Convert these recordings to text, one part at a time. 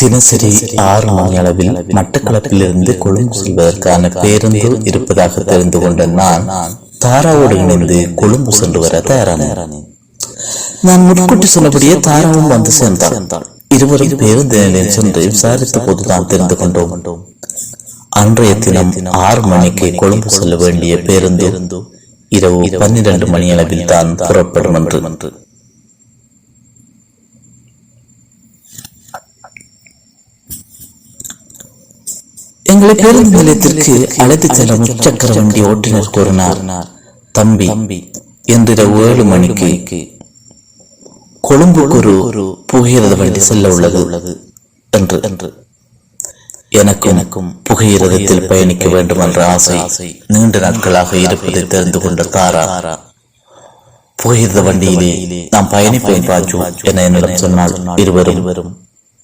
தினசரி 6 மணி அளவில் மட்டக்களப்பிலிருந்து கொழும்பு செல்வதற்கான பேருந்து இருப்பதாக தெரிந்து கொண்ட நான் தாராவோடு இணைந்து கொழும்பு சென்று வர தயாரானேன். நான் முன்கூட்டி சொன்னபடியே தாராவும் வந்து சேர்ந்தாள். இருவரும் பேருந்து நிலையம் சென்று விசாரித்த போதுதான் தெரிந்து கொண்டோம். அன்றைய தினம் 6 மணிக்கு கொழும்பு செல்ல வேண்டிய பேருந்து இரவு 12 மணி அளவில் தான் புறப்படும் என்று. எங்களை பேருந்து நிலையத்திற்கு அழைத்து செல்ல முச்சக்கர வண்டி ஓட்டுநர் கூறினார், தம்பி இன்றிரவு 7 மணிக்கு கொழும்புக்கு ஒரு புகையிரத வண்டி செல்ல உள்ளது என்று. எனக்கும் புகையிரதத்தில் பயணிக்க வேண்டும் என்ற ஆசை நீண்ட நாட்களாக இருப்பதை தெரிந்து கொண்ட தாரா, புகையிரத வண்டியிலே நாம் பயணிப்பேன் ராஜு என என்னிடம் சொன்னால் இருவரும்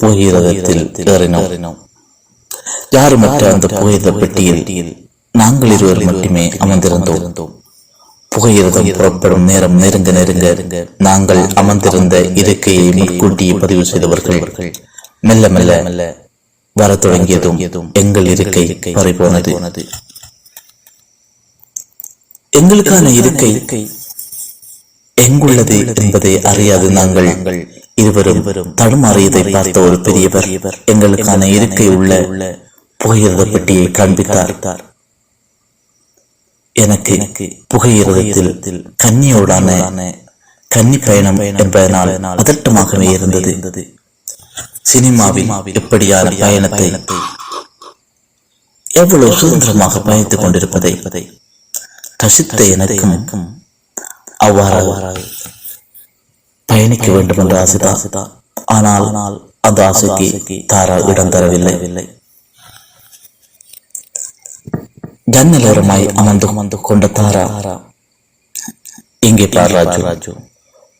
புகையிரதத்தில் ஏறினோம். யாருமற்ற அந்த புகையிரத பெட்டியில் நாங்கள் இருவர் மட்டுமே அமர்ந்திருந்தோம். புகையிரதம் புறப்படும் நேரம் நெருங்க நாங்கள் அமர்ந்திருந்த இருக்கையை முன்கூட்டியே பதிவு செய்தவர்கள் மெல்ல மெல்ல வர தொடங்கியதும் எங்கள் இருக்கை பறிபோனது. எங்களுக்கான இருக்கை எங்குள்ளது என்பதை அறியாது நாங்கள் இருவரும் தடுமாறியதை பார்த்த ஒரு பெரியவர் எங்களுக்கான இருக்கை உள்ள புகையிரத பெட்டியை காண்பித்தார். எனக்கு புகையிரதத்தில் கன்னியோடான கன்னி பயணம் என்பதனால் பதட்டமாகவே இருந்தது. சினிமாவில் எப்படியான பயணத்தை எவ்வளவு சுதந்திரமாக பயணித்துக் கொண்டிருப்பதை ரசித்த எனக்கும் அவ்வாறு பயணிக்க வேண்டும் என்ற ஆசைதான். ஆனால் அந்த ஆசைக்கு தாரா இடம் தரவில்லை. ஜன்னலோரமாய் அமர்ந்து கொண்ட தாரா, இங்கே பார் ராஜு,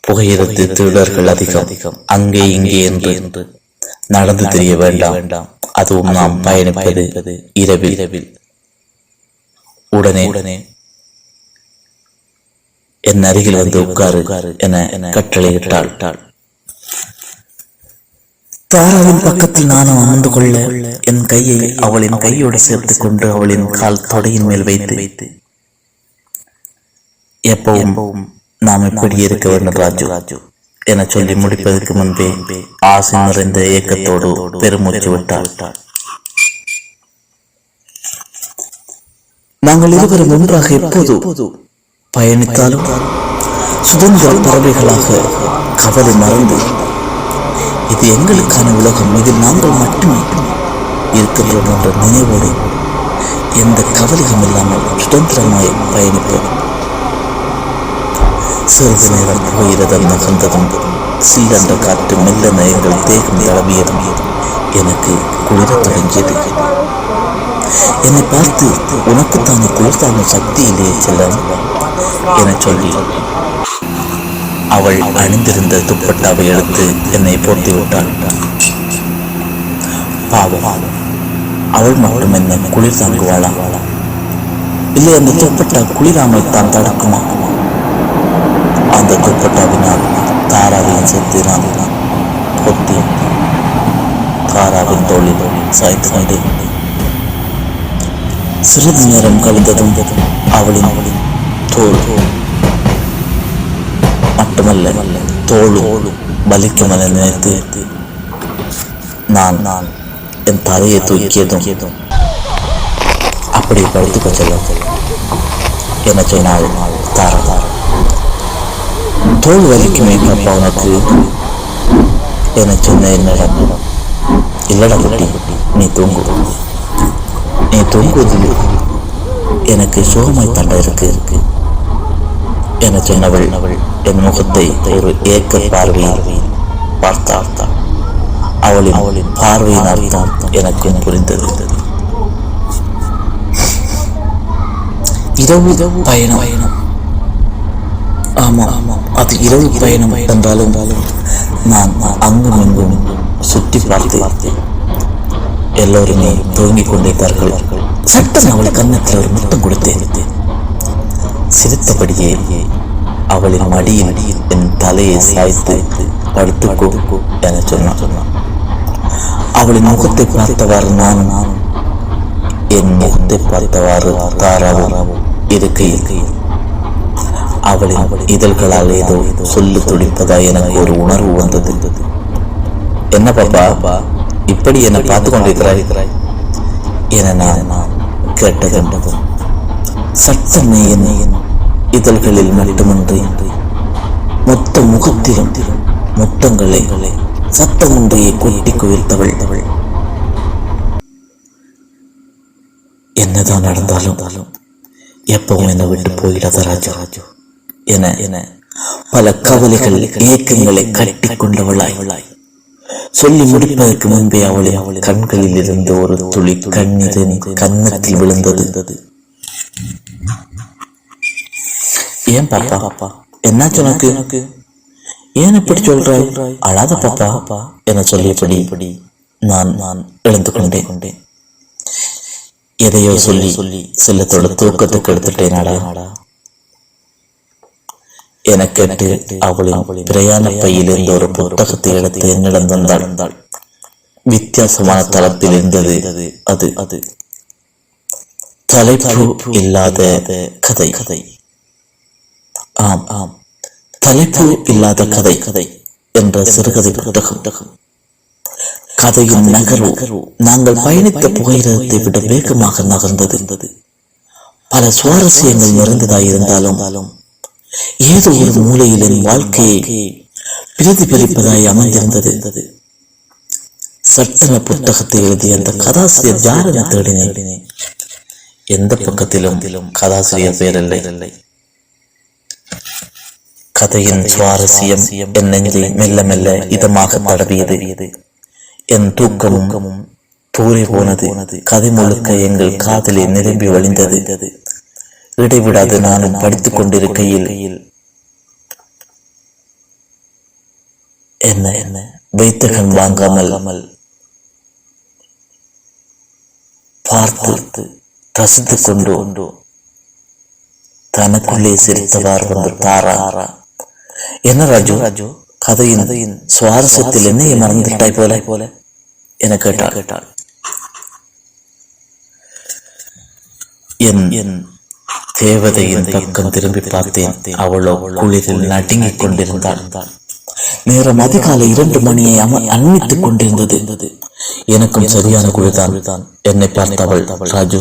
புகையிரத்து திருடர்கள் அதிகம், அங்கே இங்கே என்று நடந்து தெரிய வேண்டாம். அதுவும் நாம் பயணிப்பது இரவில். உடனே என் அருகில் வந்து உட்காரு என கட்டளையிட்டாள். தாராவின் பக்கத்தில் நானும் அமர்ந்து கொள்ள என் கையை அவளின் கையோடு சேர்த்துக் கொண்டு அவளின் கால் தொடையின் மேல் வைத்து, எப்பவும் நாம் எப்படி இருக்க வேண்டும் ராஜு என சொல்லி முடிப்பதற்கு முன்பே ஆசை நிறைந்த ஏக்கத்தோடு பெருமூச்சு விட்டாள். நாங்கள் இருவரும் ஒன்றாக எப்போது பயணித்தாலும் சுதந்திர பறவைகளாக கவலை மறந்து, இது எங்களுக்கான உலகம், இதில் நாங்கள் மட்டுமே இருக்கின்றோம் என்ற நினைவோடு எந்த கவலையும் இல்லாமல் சுதந்திரமாய் பயணிப்போம். சிறிது நேரம் புகையிரதம் நகர்ந்ததும் சில்லென்ற காற்று மெல்ல நயங்கள் தேகம் தளவியதும் எனக்கு குளிரத் தொடங்கியது. என்னை பார்த்து, உனக்குத்தானே குளிர்தான சக்தியிலே செல்லம் என சொல்லி அவள் அணிந்திருந்த துப்பட்டாவை எடுத்து என்னை போர்த்தி விட்டாள். பாவம், அவள் மட்டும் என்ன குளிர் தாங்குவாளா? இல்லை அந்த துப்பட்டா குளிராமல் தான் தடுக்குமா? அந்த துப்பட்டாவினால் தாராவின் செத்து நான் பொத்தி தாராவின் தோளில் சாய்த்து கொண்டேன். சிறிது நேரம் கழிந்ததும் அவளின் தோல் மட்டுமல்ல தோளும் வலிக்கும் என நினைத்து நான் என் தலையை தூக்கியதும் அப்படியே படுத்துக்க செல்ல என சொன்னாள் தாரா. தோல் வலிக்குமே பாப்பா உனக்கு என சொன்ன என்னிடம், இல்லடா குட்டி, நீ தூங்குவதில் எனக்கு சுகமாய் தண்டை இருக்கு என சொன்னவள் என் முகத்தை ஒரு ஏக்க பார்வையில் பார்த்தாள். அவளின் பார்வையின் அர்த்தம் எனக்கும் புரிந்தது. இரவு பயணம். ஆமாம், அது இரவு பயணம் என்றாலும் நான் அங்கும் இங்கும் சுற்றி பார்த்தேன். எல்லோருமே தூங்கிக் கொண்டிருந்தார்கள். சட்டம் அவள் கன்னத்தில் ஒரு முத்தம் கொடுத்தேன். சிரித்தபடியே அவளின் மடியில் என் தலையை சாய்த்து படுத்துக்கோ என சொன்னான். அவளின் முகத்தை பார்த்தவாறு நான் என் முகத்தை பார்த்தவாறு தாராவும் இருக்கையில் அவளின் இதழ்களால் ஏதோ சொல்லு துடிப்பதா எனக்கு ஒரு உணர்வு வந்தது. என்ன பாப்பா இப்படி என்னை பார்த்து கொண்டிருக்கிறாய் என நான் கேட்டதும் சட்டமே என் இதழ்களில் மட்டுமின்றி மொத்த முகத்திலும் முத்தங்களை சத்தமொன்றையை கொட்டி குவித்தவள். என்னதான் நடந்தாலும் எப்பவும் என்னை விட்டு போயிடாத ராஜு என பல கவலைகள் ஏக்கங்களை கட்டி கொண்டவளாய் சொல்லி முடிப்பதற்கு முன்பே அவள் கண்களில் இருந்து ஒரு துளி கண்ணீரின் கன்னத்தில் விழுந்தது. ஏன் பாப்பா என்னாச்சு உனக்கு? ஏன் இப்படி சொல்றாய்? அழாத பாப்பா என சொல்லியபடி நான் எழுந்து கொண்டேன். எதையோ சொல்லி செல்லத்தோட தூக்கத்துக்கு எடுத்துட்டேனாடா என கேட்டு அவளின் பிரயாண பையில் இருந்த ஒரு புத்தகத்தை எடுத்து என்னிடம் வந்தாள். வித்தியாசமான தளத்தில் இருந்தது அது. தலைப்பு இல்லாத கதை. ஆம், தலைப்பு இல்லாத கதை என்ற சிறுகதை புத்தகம். கதையின் நகர்வு நாங்கள் பயணித்த புகையிரத்தை விட வேகமாக நகர்ந்தது. பல சுவாரஸ்யங்கள் நிறைந்ததாயிருந்தாலும் ஏதோ ஒரு மூலையில் என் வாழ்க்கையை பிரதிபலிப்பதாய் அமைந்திருந்தது. சட்டன புத்தகத்தை எழுதிய அந்த கதாசிரியர் யார் என தேடினேன். எந்த பக்கத்திலும் கதாசிரியர் பேரில்லை. கதையின் சுவாரஸ்யம் என் நெஞ்சை மெல்ல மெல்ல இதமாக தடவியது. என் தூக்கமும் தூரி போனது. கதை முழுக்க எங்கள் காதலை நிரம்பி வழிந்தது. இடைவிடாது நானும் படித்துக் கொண்டிருக்கையில் என்ன வைத்தகன் வாங்காமல் பார்த்து ரசித்துக் கொண்டு தனக்குள்ளே சிரித்தவாறு வந்து தாரா. என்ன ராஜு கதையின் சுவாரஸ்யத்தில் என்னையை மறந்துட்டாய் போல என கேட்டாள். என் தேவதையின் பக்கம் திரும்பி பார்த்தேன். அவளோ குளிரில் நடுங்கிக் கொண்டிருந்தாள். நேரம் அதிகாலை 2 மணியை அண்மித்துக் கொண்டிருந்தது. எனக்கும் சரியான குளிர்தான். என்னை பார்த்தவள் ராஜு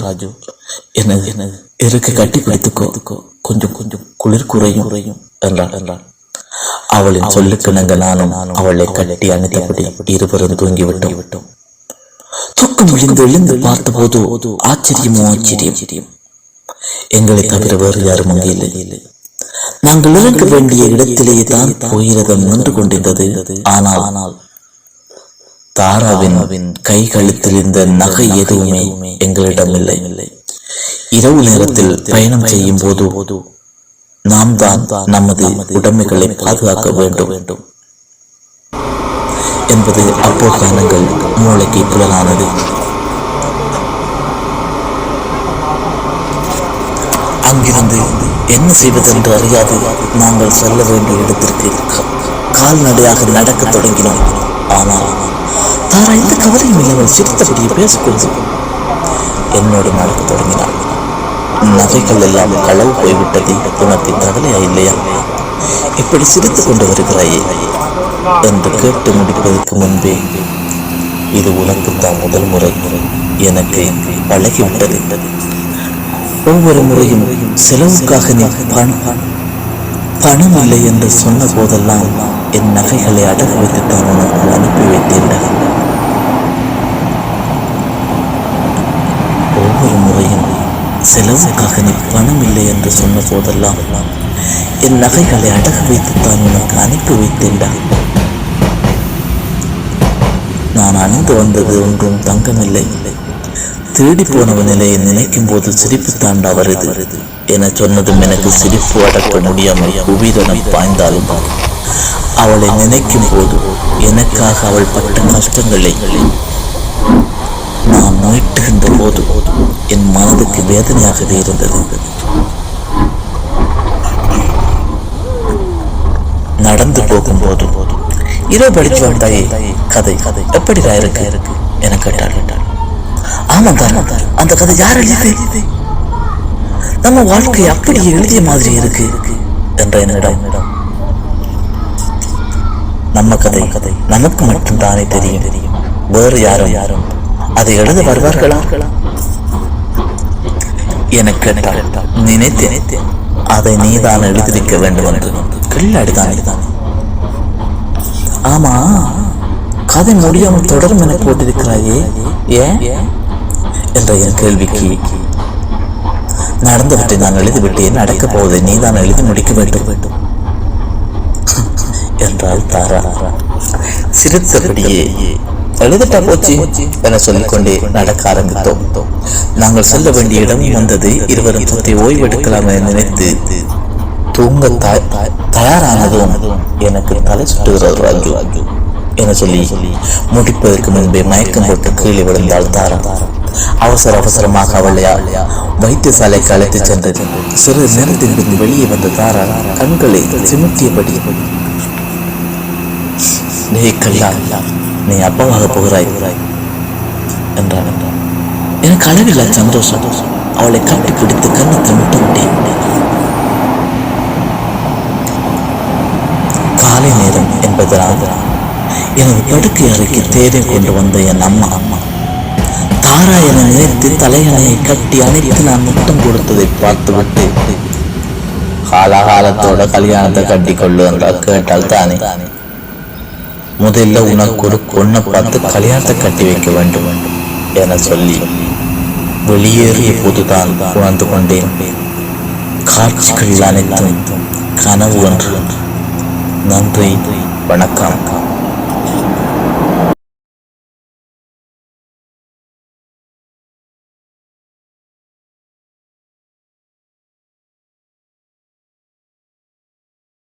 எனது இருக்கு கட்டி பிடித்துக்கோ, கொஞ்சம் குளிர் குறையும் என்றாள். அவளின் சொல்லுக்கு நாங்கள் நானும் அவளை கட்டி அணைத்தபடி இருவரும் தூங்கிவிட்டோம். தூக்கம் எழுந்து பார்த்த போது ஆச்சரியம். எங்களை தவிர வேறு யாரும் அங்கே இல்லை. நாங்கள் இறங்க வேண்டிய இடத்திலேயே தான் போயிரதம் நின்று கொண்டிருந்தது. ஆனால் தாராவின் கை கழுத்தில் இருந்த நகை எதுவுமே எங்களிடம் இல்லை. இரவு நேரத்தில் பயணம் செய்யும் போது நாம் தான் நமது உடைமைகளை பாதுகாக்க வேண்டும் என்பது அப்போது காரணங்கள் மூளைக்கு புலனானது. அங்கிருந்து என்ன செய்வதென்று அறியாது நாங்கள் செல்ல வேண்டிய இடத்திற்கு கால்நடையாக நடக்க தொடங்கினோம். ஆனால் தாரா எந்த கவலையும் இல்லாமல் சிரித்தபடியே பேசிக்கொண்டு என்னோடு நடக்க தொடங்கினாள். நகைகள் எல்லாம் களவு போய்விட்டது, உனக்கு கவலையா இல்லையா? இப்படி சிரித்துக் கொண்டு வருகிறாயே என்று கேட்டு முடிப்பதற்கு முன்பே இது உனக்குத்தான் முதல் முறை, எனக்கு பழகிவிட்டது. ஒவ்வொரு முறையும் செலவுக்காக நீ பணம் இல்லை என்று சொன்ன போதெல்லாம் என் நகைகளை அடகு வைத்துத்தான் உனக்கு அனுப்பி வைத்தேன். ஒவ்வொரு முறையும் செலவுக்காக நீ பணம் இல்லை என்று சொன்ன போதெல்லாம் என் நகைகளை அடகு வைத்துத்தான் உனக்கு அனுப்பி வைத்தேன்டா. நான் அணிந்து வந்தது ஒன்றும் தங்கமில்லை. திருடி போனவ நிலையை நினைக்கும் போது சிரிப்பு தாண்டா வருது என சொன்னதும் எனக்கு சிரிப்பு அடக்க முடியாமல் உயிரினம் பாய்ந்தாலும் அவளை நினைக்கும் போது எனக்காக அவள் பட்ட கஷ்டங்களை நான் மீட்டுகின்ற போது என் மனதுக்கு வேதனையாகவே இருந்தது. நடந்து போகும்போது இரவு படிச்சு வந்தாயே கதை எப்படிடா இருக்கு என கேட்டாள். ஆமாம் தான், அந்த கதை யார் எழுதியது? நம்ம வாழ்க்கை அப்படியே எழுதிய மாதிரி இருக்கு என்ற என்னிடம். நம்ம கதை நமக்கு மட்டும் தானே தெரியும், வேறு யாரும் அதை எழுத வருவார்களா என கேட்டாள். நினைத்தேன் அதை நீதான் எழுதியிருக்க வேண்டும் என்று. கில்லாடிதான். ஆமா, கதை முடியாமல் தொடரும் என போட்டிருக்கிறாயே, ஏன் என்ற என் கேள்விக்கு நடந்தவற்றை நான் எழுதிவிட்டேன், நடக்கப் போவதை நீதான் எழுதி முடிக்க வேண்டும் என்றால் தாரா. சிரித்தபடியே எழுதிட்டா போச்சு என சொல்லிக்கொண்டே நடக்க ஆரம்பித்தோம். நாங்கள் செல்ல வேண்டிய இடம் வந்தது. இருவரும் சற்றே ஓய்வெடுக்கலாம் என நினைத்து தூங்க தயாரானதும் எனக்கு தலை சுட்டுகிறது ராஜு என சொல்லி முடிப்பதற்கு முன்பே மயக்கம் போட்டு கீழே விழுந்தாள் தாரா. அவசரமாக அவளை வைத்தியசாலைக்கு அழைத்து சென்றது. சிறு நேரத்திற்கு வெளியே வந்த தாரா கண்களை சிமிட்டியபடி, நீ அப்பாவாக போகிறாய் என்றான். எனக்கு அளவில்லா சந்தோஷம். அவளை கட்டி பிடித்து கன்னத்தில் முட்டுவிட்டேன். காலை நேரம் என்பதனால் எனது படுக்கை அறைக்கு தேரை கொண்டு வந்த என் அம்மா தாரா என நினைத்து தலையணையை கட்டி அணைத்து நான் முத்தம் கொடுத்ததை பார்த்துவிட்டு, காலகாலத்தோட கல்யாணத்தை கட்டி கொள்ளு என்றால் கேட்டால் தானே, முதல்ல உனக்கு ஒரு பொண்ணை பார்த்து கல்யாணத்தை கட்டி வைக்க வேண்டும் என சொல்லி வெளியேறிய போதுதான் உணர்ந்து கொண்டேன், காட்சிகள் அனைத்தும் கனவு என்று. நன்றி, வணக்கம்.